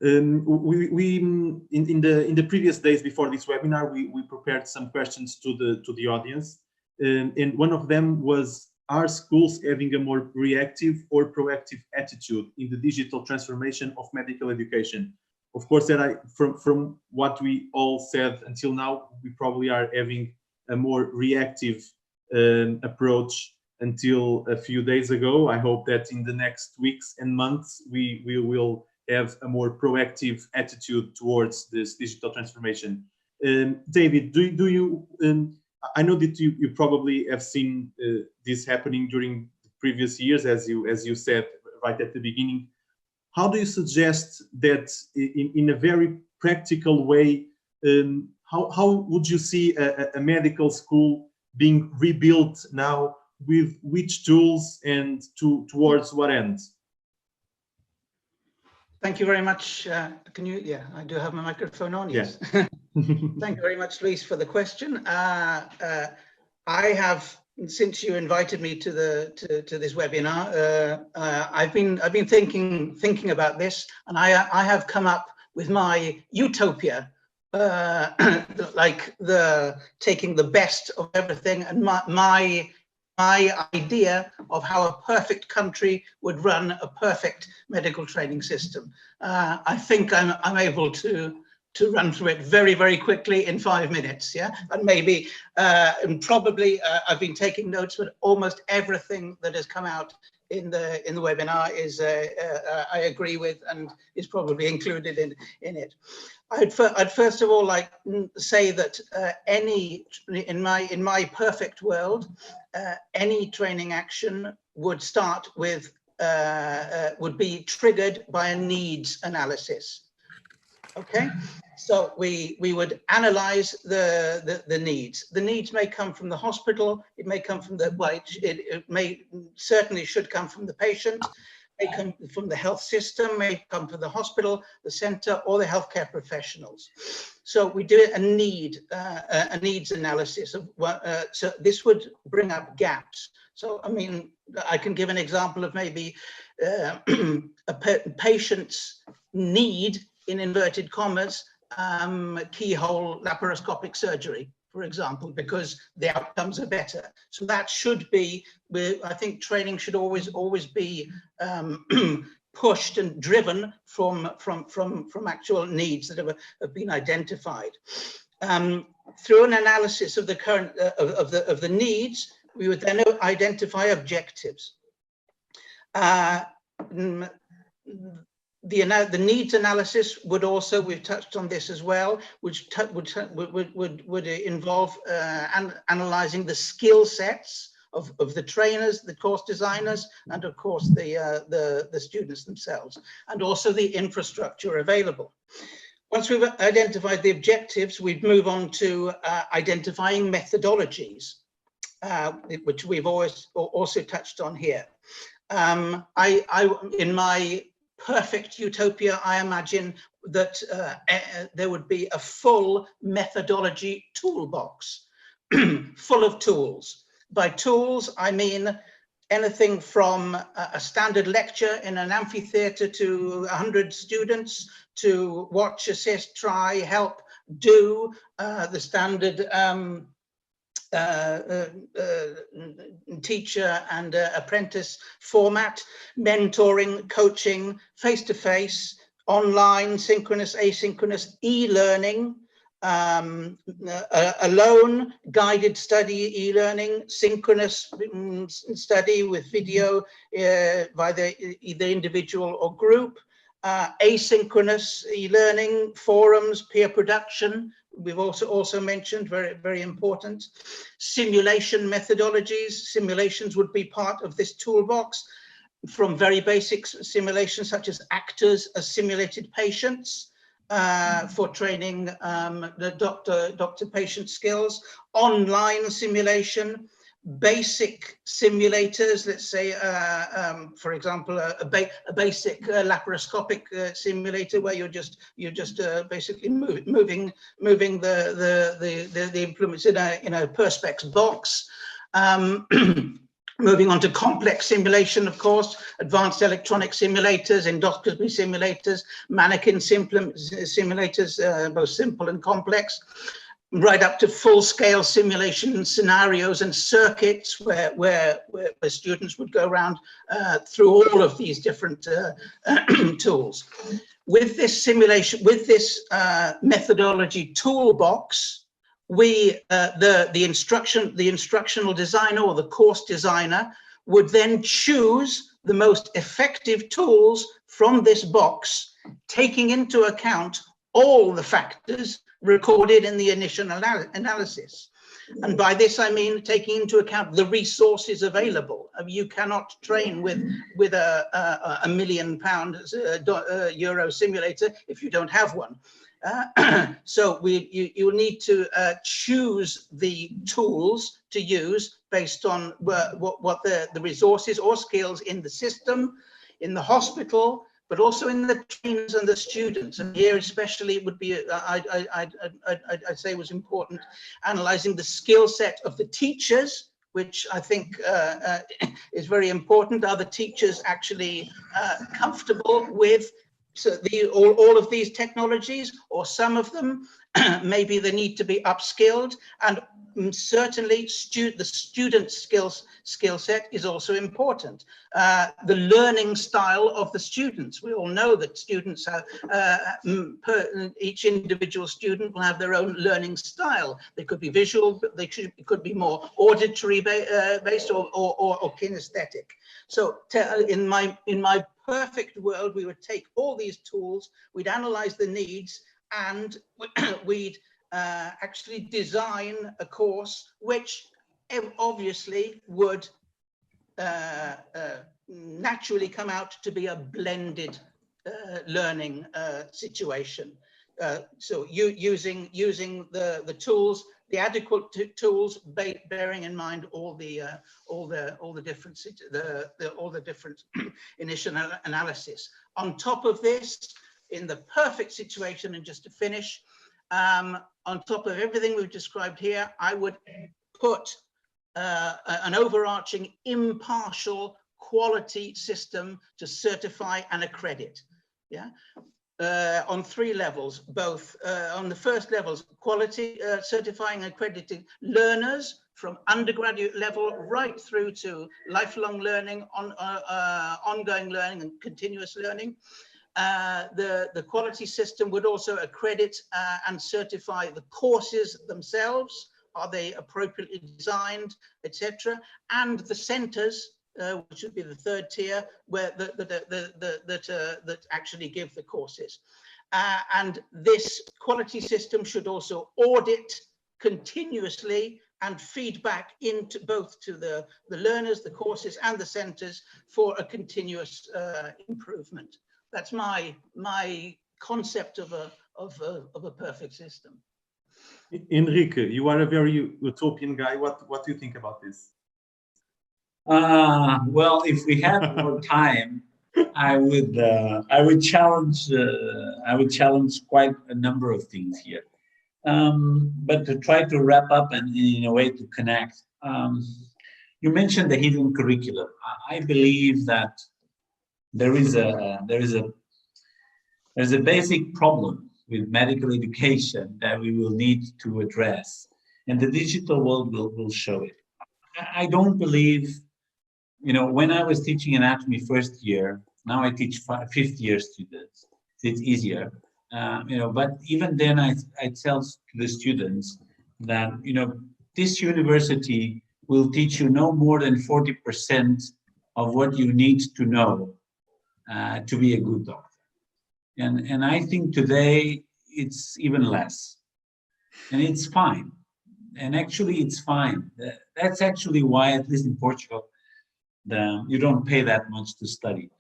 We in the previous days before this webinar, we prepared some questions to the audience, and one of them was, are schools having a more reactive or proactive attitude in the digital transformation of medical education? Of course, that from what we all said until now, we probably are having a more reactive approach until a few days ago. I hope that in the next weeks and months, we will have a more proactive attitude towards this digital transformation. David, do you? I know that you probably have seen this happening during the previous years, as you said right at the beginning. How do you suggest that, in a very practical way, how would you see a medical school being rebuilt now, with which tools and towards what end? Thank you very much. Can you? Yeah, I do have my microphone on. Yes. Yeah. Thank you very much, Luis, for the question. I have, since you invited me to this webinar, I've been thinking about this, and I have come up with my utopia, like taking the best of everything, and my idea of how a perfect country would run a perfect medical training system. I think I'm able to run through it very, very quickly in 5 minutes. Yeah, and maybe and probably I've been taking notes, but almost everything that has come out in the webinar is I agree with, and is probably included in it. I'd first of all like say that in my perfect world, any training action would start with would be triggered by a needs analysis. Okay, so we would analyze the needs. The needs may come from the hospital, it may come from the, well, it may certainly should come from the patient, may come from the health system, may come from the hospital, the center, or the healthcare professionals. So we do a needs analysis of what, so this would bring up gaps. So, I mean, I can give an example of maybe a patient's need, in inverted commas, keyhole laparoscopic surgery, for example, because the outcomes are better. So that should be, I think training should always be pushed and driven from actual needs that have been identified. Through an analysis of the current of the needs, we would then identify objectives. The needs analysis would also, we've touched on this as well, which would involve analyzing the skill sets of the trainers, the course designers, and of course the students themselves, and also the infrastructure available. Once we've identified the objectives, we'd move on to identifying methodologies, which we've also touched on here. In my perfect utopia, I imagine that there would be a full methodology toolbox, full of tools. By tools, I mean anything from a standard lecture in an amphitheater to 100 students, to watch, assist, try, help, do, the standard teacher and apprentice format, mentoring, coaching, face-to-face, online, synchronous, asynchronous, e-learning, alone, guided study, e-learning, synchronous study with video by either individual or group, asynchronous e-learning, forums, peer production. We've also mentioned, very important, simulation methodologies. Simulations would be part of this toolbox, from very basic simulations such as actors as simulated patients for training the doctor-patient skills, online simulation, basic simulators, let's say, for example, a basic laparoscopic simulator where you're just basically moving the implements in a perspex box. Moving on to complex simulation, of course, advanced electronic simulators, endoscopy simulators, mannequin simulators, both simple and complex, right up to full-scale simulation scenarios and circuits where students would go around through all of these different tools. With this simulation, with this methodology toolbox, the instructional designer or the course designer would then choose the most effective tools from this box, taking into account all the factors recorded in the initial analysis. And by this, I mean taking into account the resources available. I mean, you cannot train with a £1 million euro simulator if you don't have one. So you need to choose the tools to use based on what the resources or skills in the system, in the hospital, but also in the trainers and the students. And here especially it would be, I'd say was important, analyzing the skill set of the teachers, which I think is very important. Are the teachers actually comfortable with all of these technologies, or some of them? Maybe they need to be upskilled, and certainly the student skill set is also important. The learning style of the students. We all know that students have, each individual student will have their own learning style. They could be visual, but it could be more auditory based or kinesthetic. So in my perfect world, we would take all these tools, we'd analyze the needs, and we'd actually design a course which obviously would naturally come out to be a blended learning situation, using the tools, the adequate tools, bearing in mind all the different initial analysis. On top of this, in the perfect situation, and just to finish, on top of everything we've described here, I would put an overarching impartial quality system to certify and accredit. Yeah. On 3 levels, both on the first levels, quality certifying and accrediting learners from undergraduate level right through to lifelong learning, ongoing learning and continuous learning. The quality system would also accredit and certify the courses themselves. Are they appropriately designed, etc.? And the centers, which would be the 3rd tier, where that actually give the courses. And this quality system should also audit continuously and feedback into both to the learners, the courses, and the centers for a continuous improvement. That's my concept of a perfect system. Henrique, you are a very utopian guy. What do you think about this? Well, if we had more time, I would challenge quite a number of things here. But to try to wrap up and in a way to connect, you mentioned the hidden curriculum. I believe that there's a basic problem with medical education that we will need to address, and the digital world will show it. I don't believe, when I was teaching anatomy 1st year, now I teach 5th year students. It's easier, but even then I tell the students that, this university will teach you no more than 40% of what you need to know to be a good doctor. And I think today it's even less, and it's fine. And actually it's fine. That's actually why, at least in Portugal, you don't pay that much to study.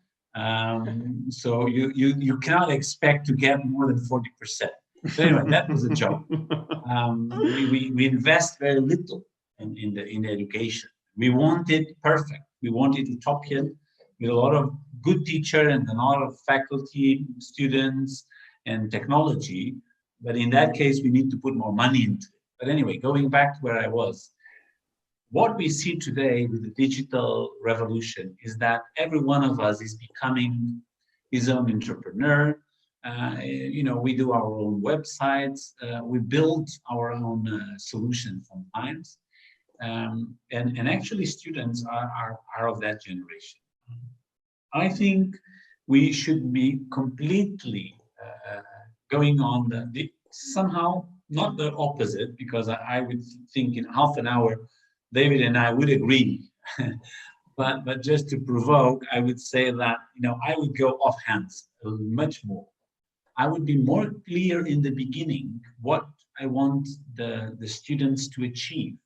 So you cannot expect to get more than 40%. But anyway, that was a joke. We invest very little in the education. We want it perfect. We want it utopian, with a lot of good teacher and a lot of faculty, students, and technology. But in that case, we need to put more money into it. But anyway, going back to where I was, what we see today with the digital revolution is that every one of us is becoming his own entrepreneur. We do our own websites. We build our own solutions sometimes. And actually students are of that generation. I think we should be completely going on somehow, not the opposite, because I would think in half an hour, David and I would agree. but just to provoke, I would say that, I would go off hands much more. I would be more clear in the beginning what I want the students to achieve.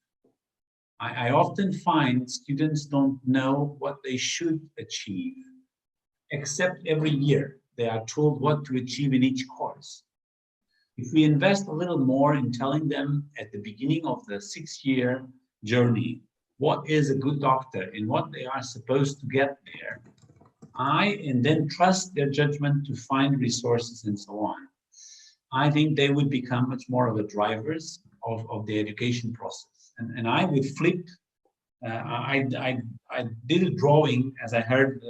I often find students don't know what they should achieve, except every year they are told what to achieve in each course. If we invest a little more in telling them at the beginning of the 6-year journey what is a good doctor and what they are supposed to get there, and then trust their judgment to find resources and so on, I think they would become much more of the drivers of the education process. And I would flip. I did a drawing as I heard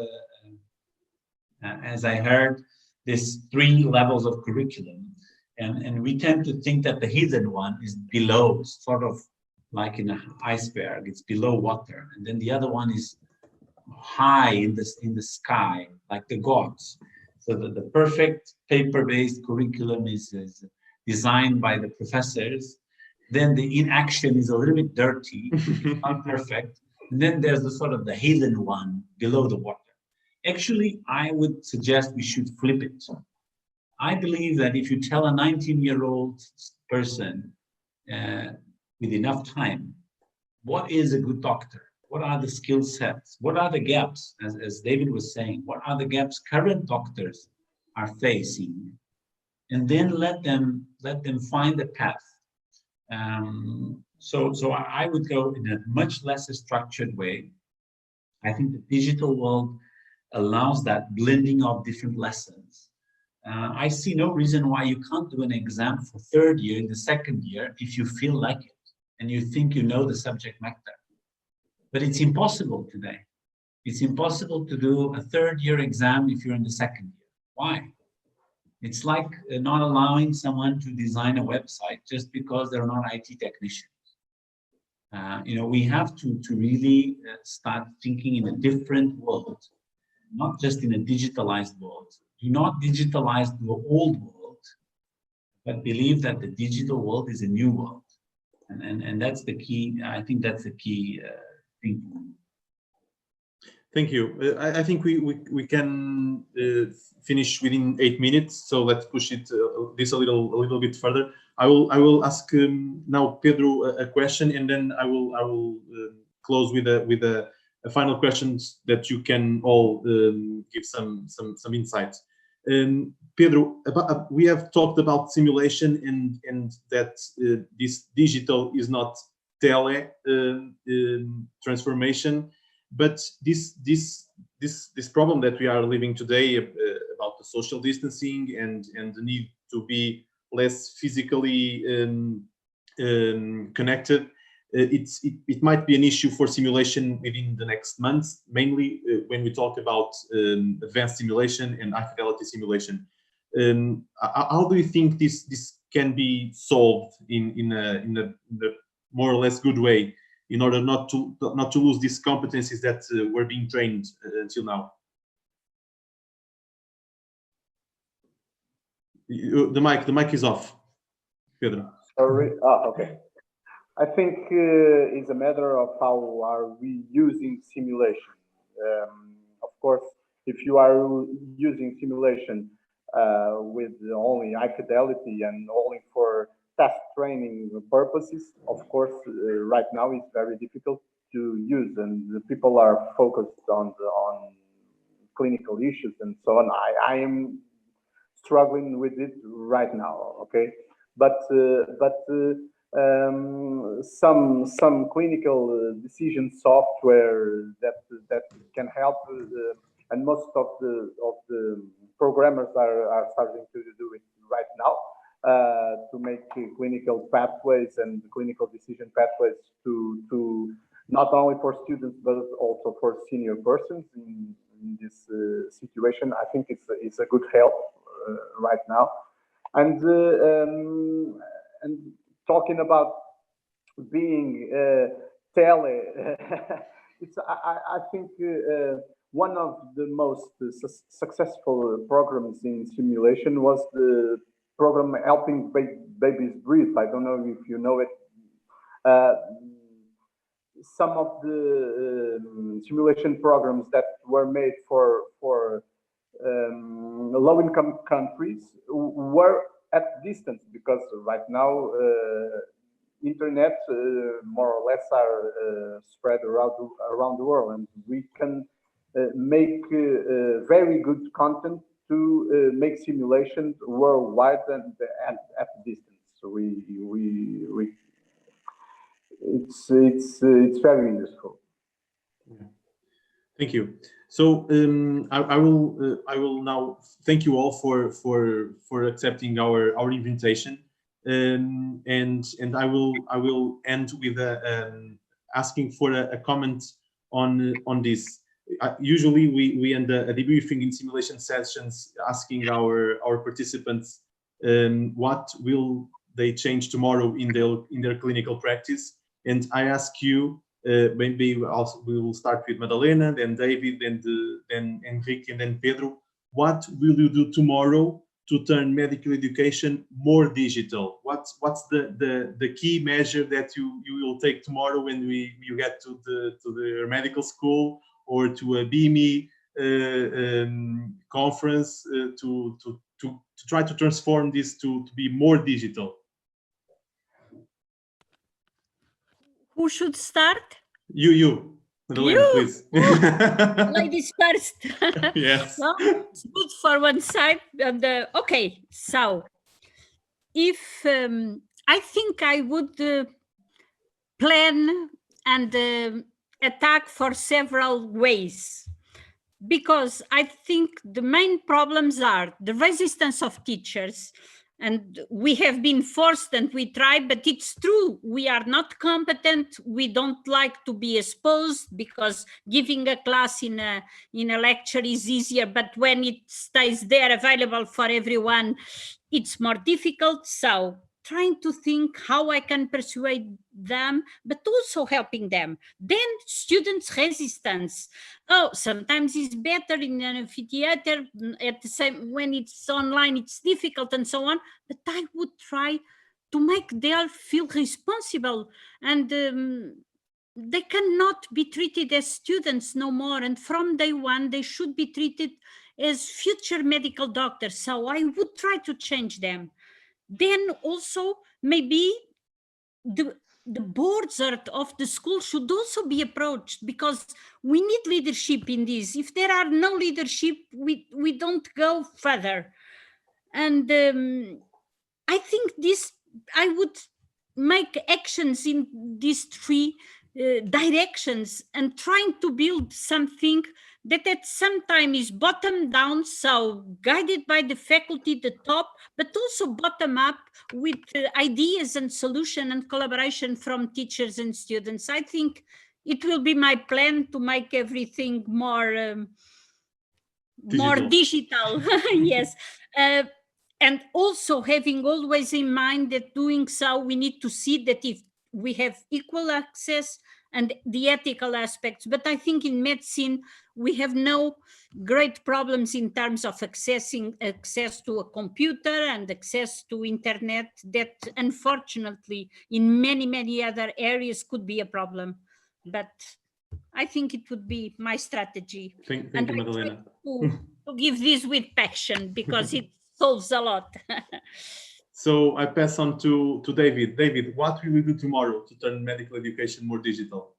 this 3 levels of curriculum, and we tend to think that the hidden one is below, sort of like in an iceberg. It's below water, and then the other one is high in the sky, like the gods. So the perfect paper-based curriculum is designed by the professors. Then the inaction is a little bit dirty, it's not perfect. And then there's the sort of the hidden one below the water. Actually, I would suggest we should flip it. I believe that if you tell a 19-year-old person with enough time, what is a good doctor? What are the skill sets? What are the gaps? As David was saying, what are the gaps current doctors are facing? and then let them find the path. So I would go in a much less structured way. I think the digital world allows that blending of different lessons. I see no reason why you can't do an exam for third year in the second year if you feel like it and you think you know the subject matter. But it's impossible today. It's impossible to do a third year exam if you're in the second year. Why? It's like not allowing someone to design a website just because they're not IT technicians. You know, we have to really start thinking in a different world, not just in a digitalized world. Do not digitalize the old world, but believe that the digital world is a new world. And that's the key. I think that's the key thing. Thank you. I think we can finish within 8 minutes. So let's push it this a little bit further. I will ask now Pedro a question, and then I will close with a final questions that you can all give some insights. Pedro, we have talked about simulation and that this digital is not tele transformation, but this problem that we are living today about the social distancing and the need to be less physically connected, it might be an issue for simulation within the next months, mainly when we talk about advanced simulation and high fidelity simulation. How do you think this can be solved in a more or less good way, in order not to lose these competencies that were being trained until now? The mic is off, Pedro. Sorry. Okay. I think it's a matter of how are we using simulation. Of course, if you are using simulation with only high fidelity and only for task training purposes, of course, right now it's very difficult to use, and the people are focused on clinical issues and so on. I am struggling with it right now. Okay, but some clinical decision software that can help, and most of the programmers are starting to do it right now, to make clinical pathways and clinical decision pathways to not only for students but also for senior persons in this situation. I think it's a good help right now, and talking about being tele, I think one of the most successful programs in simulation was the program Helping Babies Breathe. I don't know if you know it. Some of the simulation programs that were made for low-income countries were at distance, because right now internet more or less are spread around the world, and we can make very good content to make simulations worldwide and at distance. So it's very useful. Yeah. Thank you. So I will now thank you all for accepting our invitation, and I will end with asking for a comment on this. Usually we end a debriefing in simulation sessions asking our participants what will they change tomorrow in their clinical practice, and I ask you, maybe we will start with Madalena, then David, then Henrique, and then Pedro. What will you do tomorrow to turn medical education more digital? What's the key measure that you will take tomorrow when you get to the medical school or to a BME conference to try to transform this to be more digital? Who should start? You, Madalena, please. Ladies first. Yes. Well, it's good for one side. And okay, so if I think I would plan and attack for several ways, because I think the main problems are the resistance of teachers. And we have been forced and we try, but it's true. We are not competent. We don't like to be exposed, because giving a class in a lecture is easier, but when it stays there available for everyone, it's more difficult. So trying to think how I can persuade them, but also helping them. Then students' resistance. Oh, sometimes it's better in an amphitheater, at the same, when it's online, it's difficult and so on. But I would try to make them feel responsible, and they cannot be treated as students no more. And from day one, they should be treated as future medical doctors. So I would try to change them. Then also maybe the boards of the school should also be approached, because we need leadership in this. If there are no leadership, we don't go further. And I think I would make actions in these three directions, and trying to build something that at some time is bottom down, so guided by the faculty, the top, but also bottom up with ideas and solution and collaboration from teachers and students. I think it will be my plan to make everything more digital. Yes. And also having always in mind that doing so, we need to see that if we have equal access and the ethical aspects. But I think in medicine, we have no great problems in terms of access to a computer and access to internet, that unfortunately in many, many other areas could be a problem. But I think it would be my strategy. Thank you, Madalena. To give this with passion, because it solves a lot. So I pass on to David. David, what will we do tomorrow to turn medical education more digital?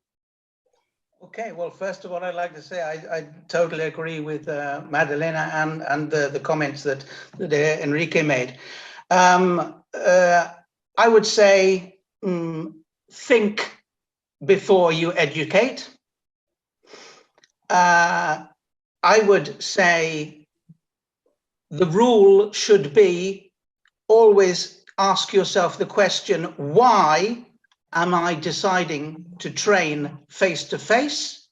Okay, well, first of all, I'd like to say I totally agree with Madalena and the comments that Henrique made. I would say think before you educate. I would say the rule should be always ask yourself the question, why am I deciding to train face-to-face?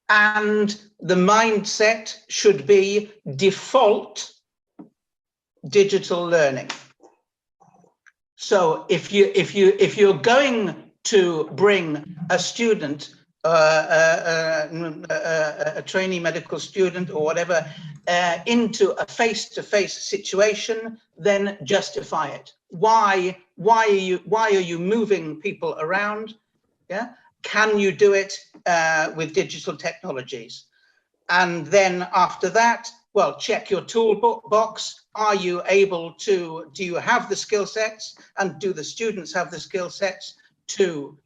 And the mindset should be default digital learning. So if you're going to bring a student, a trainee medical student or whatever, into a face-to-face situation, then justify it. Why are you moving people around? Yeah, can you do it with digital technologies? And then after that, well, check your toolbox. Are you able to? Do you have the skill sets, and do the students have the skill sets to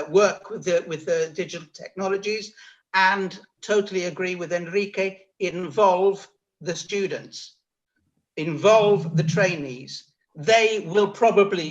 work with the digital technologies? And totally agree with Henrique, involve the students, involve the trainees. They will probably